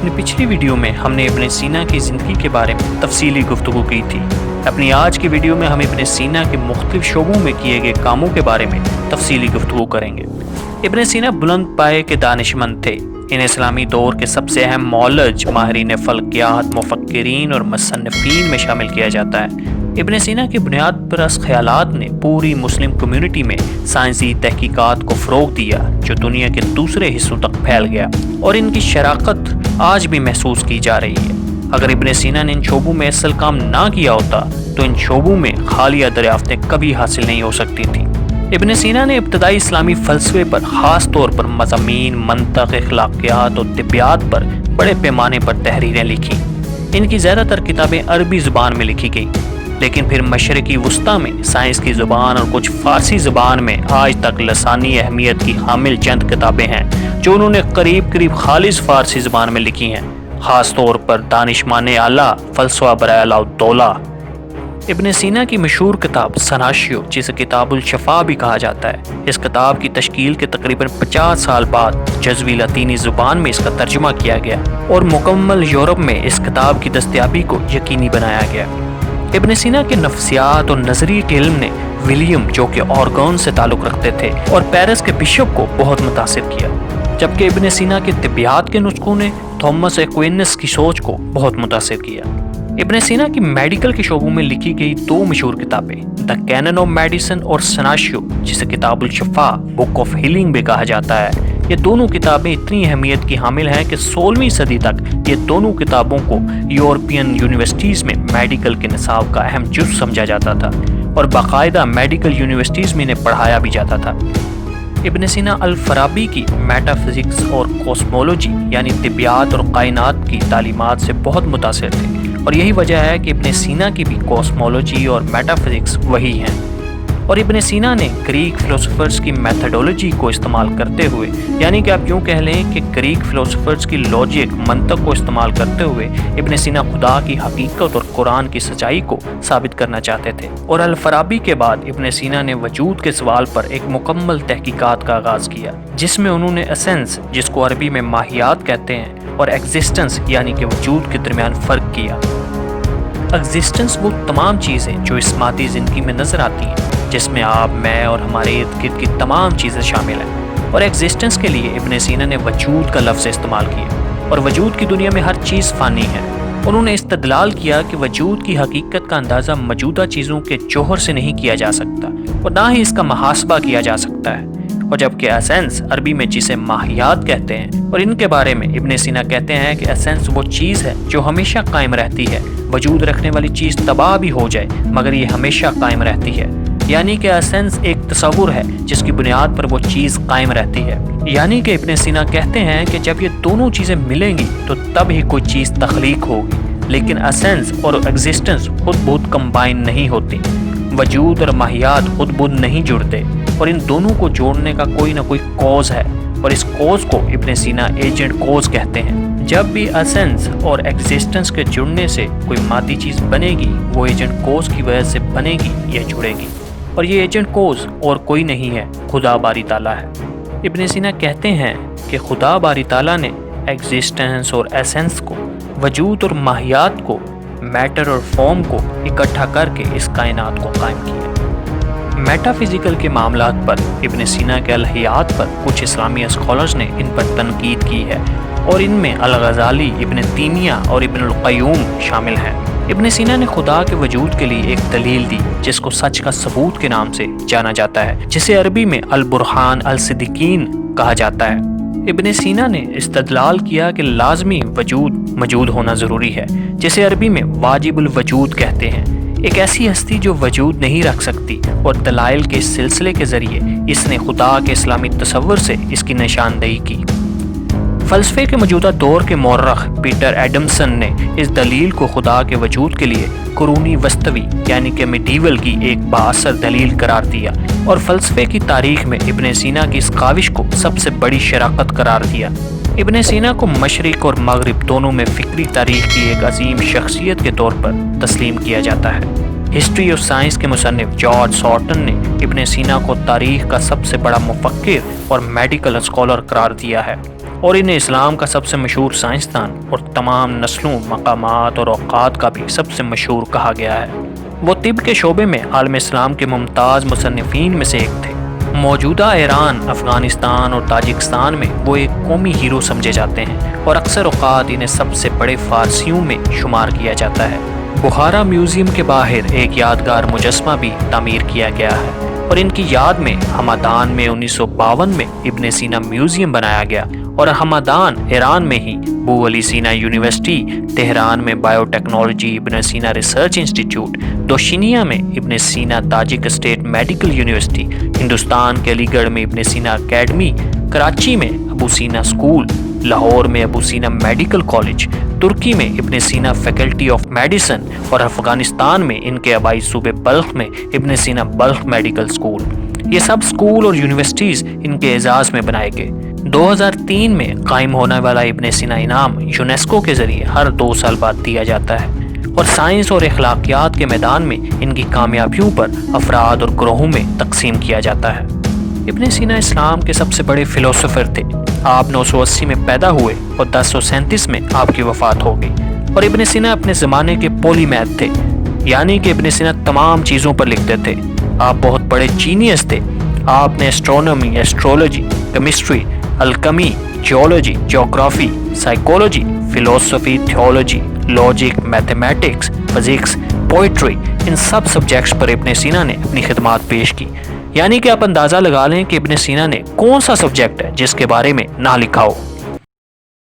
اپنی پچھلی ویڈیو میں ہم نے ابن سینا کی زندگی کے بارے میں تفصیلی گفتگو کی تھی۔ اپنی آج کی ویڈیو میں ہم ابن سینا کے مختلف شعبوں میں کیے گئے کاموں کے بارے میں تفصیلی گفتگو کریں گے۔ ابن سینا بلند پائے کے دانشمند تھے۔ انہیں اسلامی دور کے سب سے اہم معالج، ماہرین فلکیات، مفکرین اور مصنفین میں شامل کیا جاتا ہے۔ ابن سینا کے بنیاد پرست خیالات نے پوری مسلم کمیونٹی میں سائنسی تحقیقات کو فروغ دیا، جو دنیا کے دوسرے حصوں تک پھیل گیا، اور ان کی شراکت آج بھی محسوس کی جا رہی ہے۔ اگر ابن سینا نے ان شعبوں میں اصل کام نہ کیا ہوتا تو ان شعبوں میں خالیہ دریافتیں کبھی حاصل نہیں ہو سکتی تھیں۔ ابن سینا نے ابتدائی اسلامی فلسفے پر، خاص طور پر مضامین، منطق، اخلاقیات اور طبیعیات پر بڑے پیمانے پر تحریریں لکھی۔ ان کی زیادہ تر کتابیں عربی زبان میں لکھی گئیں، لیکن پھر مشرقی وسطیٰ میں سائنس کی زبان اور کچھ فارسی زبان میں آج تک لسانی اہمیت کی حامل چند کتابیں ہیں جو انہوں نے قریب خالص فارسی زبان میں لکھی ہیں، خاص طور پر دانشمان اعلیٰ فلسفہ برائے الدولہ۔ ابن سینا کی مشہور کتاب سناشیو، جسے کتاب الشفا بھی کہا جاتا ہے، اس کتاب کی تشکیل کے تقریباً 50 سال بعد جزوی لاطینی زبان میں اس کا ترجمہ کیا گیا اور مکمل یورپ میں اس کتاب کی دستیابی کو یقینی بنایا گیا۔ ابن سینا کے نفسیات اور نظری کے علم نے ولیم، جو کہ اورگون سے تعلق رکھتے تھے، اور پیرس کے بشپ کو بہت متاثر کیا، جبکہ ابن سینا کے طبیعیات کے نسخوں نے تھامس ایکوینس کی سوچ کو بہت متاثر کیا۔ ابن سینا کی میڈیکل کے شعبوں میں لکھی گئی 2 مشہور کتابیں، دا کینن آف میڈیسن اور سناشیو، جسے کتاب الشفا، بک آف ہیلنگ بھی کہا جاتا ہے۔ یہ دونوں کتابیں اتنی اہمیت کی حامل ہیں کہ 16ویں صدی تک یہ دونوں کتابوں کو یورپین یونیورسٹیز میں میڈیکل کے نصاب کا اہم جز سمجھا جاتا تھا اور باقاعدہ میڈیکل یونیورسٹیز میں انہیں پڑھایا بھی جاتا تھا۔ ابن سینا الفارابی کی میٹا فزکس اور کوسمولوجی یعنی طبیعیات اور کائنات کی تعلیمات سے بہت متاثر تھے، اور یہی وجہ ہے کہ ابن سینا کی بھی کوسمولوجی اور میٹا فزکس وہی ہیں۔ اور ابن سینا نے گریک فلسفرز کی میتھڈولوجی کو استعمال کرتے ہوئے، یعنی کہ آپ یوں کہہ لیں کہ گریک فلسفرز کی لاجک، منطق کو استعمال کرتے ہوئے ابن سینا خدا کی حقیقت اور قرآن کی سچائی کو ثابت کرنا چاہتے تھے۔ اور الفارابی کے بعد ابن سینا نے وجود کے سوال پر ایک مکمل تحقیقات کا آغاز کیا، جس میں انہوں نے اسینس، جس کو عربی میں ماہیات کہتے ہیں، اور ایگزسٹنس یعنی کہ وجود کے درمیان فرق کیا۔ ایگزسٹنس وہ تمام چیزیں جو اس مادی زندگی میں نظر آتی ہیں، جس میں آپ، میں اور ہمارے ارد گرد کی تمام چیزیں شامل ہیں، اور ایگزسٹنس کے لیے ابن سینا نے وجود کا لفظ استعمال کیا، اور وجود کی دنیا میں ہر چیز فانی ہے۔ انہوں نے استدلال کیا کہ وجود کی حقیقت کا اندازہ موجودہ چیزوں کے جوہر سے نہیں کیا جا سکتا، اور نہ ہی اس کا محاسبہ کیا جا سکتا ہے، اور جبکہ ایسنس عربی میں جسے ماہیات کہتے ہیں، اور ان کے بارے میں ابن سینا کہتے ہیں کہ ایسنس وہ چیز ہے جو ہمیشہ قائم رہتی ہے۔ وجود رکھنے والی چیز تباہ بھی ہو جائے مگر یہ ہمیشہ قائم رہتی ہے، یعنی کہ ایسنس ایک تصور ہے جس کی بنیاد پر وہ چیز قائم رہتی ہے۔ یعنی کہ ابن سینا کہتے ہیں کہ جب یہ دونوں چیزیں ملیں گی تو تب ہی کوئی چیز تخلیق ہوگی، لیکن ایسنس اور ایگزسٹنس خود بخود کمبائن نہیں ہوتی۔ وجود اور ماہیات خود بخود نہیں جڑتے، اور ان دونوں کو جوڑنے کا کوئی نہ کوئی کوز ہے، اور اس کوز کو ابن سینا ایجنٹ کوز کہتے ہیں۔ جب بھی ایسنس اور ایگزسٹنس کے جڑنے سے کوئی مادی چیز بنے گی، وہ ایجنٹ کوز کی وجہ سے بنے گی یا جڑے گی، اور یہ ایجنٹ کوز اور کوئی نہیں ہے، خدا باری تعالیٰ ہے۔ ابن سینا کہتے ہیں کہ خدا باری تعالیٰ نے ایگزسٹنس اور ایسنس کو، وجود اور ماہیات کو، میٹر اور فارم کو اکٹھا کر کے اس کائنات کو قائم کیا۔ میٹا فزیکل کے معاملات پر ابن سینا کے الہیات پر کچھ اسلامی اسکالرز نے ان پر تنقید کی ہے، اور ان میں الغزالی، ابن تیمیہ اور ابن القیوم شامل ہیں۔ ابن سینا نے خدا کے وجود کے لیے ایک دلیل دی جس کو سچ کا ثبوت کے نام سے جانا جاتا ہے، جسے عربی میں البرہان الصدیقین کہا جاتا ہے۔ ابن سینا نے استدلال کیا کہ لازمی وجود موجود ہونا ضروری ہے، جسے عربی میں واجب الوجود کہتے ہیں، ایک ایسی ہستی جو وجود نہیں رکھ سکتی، اور دلائل کے اس سلسلے کے ذریعے اس نے خدا کے اسلامی تصور سے اس کی نشاندہی کی۔ فلسفے کے موجودہ دور کے مورخ پیٹر ایڈمسن نے اس دلیل کو خدا کے وجود کے لیے قرونی وسطوی یعنی کہ میڈیول کی ایک بااثر دلیل قرار دیا، اور فلسفے کی تاریخ میں ابن سینا کی اس کاوش کو سب سے بڑی شراکت قرار دیا۔ ابن سینا کو مشرق اور مغرب دونوں میں فکری تاریخ کی ایک عظیم شخصیت کے طور پر تسلیم کیا جاتا ہے۔ ہسٹری آف سائنس کے مصنف جارج سارٹن نے ابن سینا کو تاریخ کا سب سے بڑا مفکر اور میڈیکل اسکالر قرار دیا ہے۔ اور انہیں اسلام کا سب سے مشہور سائنسدان اور تمام نسلوں، مقامات اور اوقات کا بھی سب سے مشہور کہا گیا ہے۔ وہ طب کے شعبے میں عالم اسلام کے ممتاز مصنفین میں سے ایک تھے۔ موجودہ ایران، افغانستان اور تاجکستان میں وہ ایک قومی ہیرو سمجھے جاتے ہیں اور اکثر اوقات انہیں سب سے بڑے فارسیوں میں شمار کیا جاتا ہے۔ بخارا میوزیم کے باہر ایک یادگار مجسمہ بھی تعمیر کیا گیا ہے اور ان کی یاد میں ہمدان میں 1952 میں ابن سینا میوزیم بنایا گیا اور ہمدان ایران میں ہی ابو علی سینا یونیورسٹی، تہران میں بائیو ٹیکنالوجی ابن سینا ریسرچ انسٹیٹیوٹ، دوشینیا میں ابن سینا Tajik state medical university, Hindustan کے علی گڑھ میں ابن سینا اکیڈمی، کراچی میں ابو سینا اسکول، لاہور میں ابو سینا میڈیکل کالج، ترکی میں ابن سینا فیکلٹی آف میڈیسن اور افغانستان میں ان کے آبائی صوبے بلخ میں ابن سینا بلخ میڈیکل اسکول۔ یہ سب اسکول اور یونیورسٹیز ان کے اعزاز میں بنائے گئے۔ 2003 میں قائم ہونے والا ابن سینا انعام یونیسکو کے ذریعے ہر 2 سال بعد دیا جاتا ہے اور سائنس اور اخلاقیات کے میدان میں ان کی کامیابیوں پر افراد اور گروہوں میں تقسیم کیا جاتا ہے۔ ابن سینا اسلام کے سب سے بڑے فلسفر تھے۔ آپ 980 میں پیدا ہوئے اور 1037 میں آپ کی وفات ہو گئی، اور ابن سینا اپنے زمانے کے پولی میتھ تھے، یعنی کہ ابن سینا تمام چیزوں پر لکھتے تھے۔ آپ بہت بڑے جینیس تھے۔ آپ نے astronomy, astrology, chemistry, alchemy, geology, geography, psychology, فلسفی، theology, logic, mathematics, physics, poetry, ان سب سبجیکٹس پر ابن سینا نے اپنی خدمات پیش کی۔ یعنی کہ آپ اندازہ لگا لیں کہ ابن سینا نے کون سا سبجیکٹ ہے جس کے بارے میں نہ لکھا ہو۔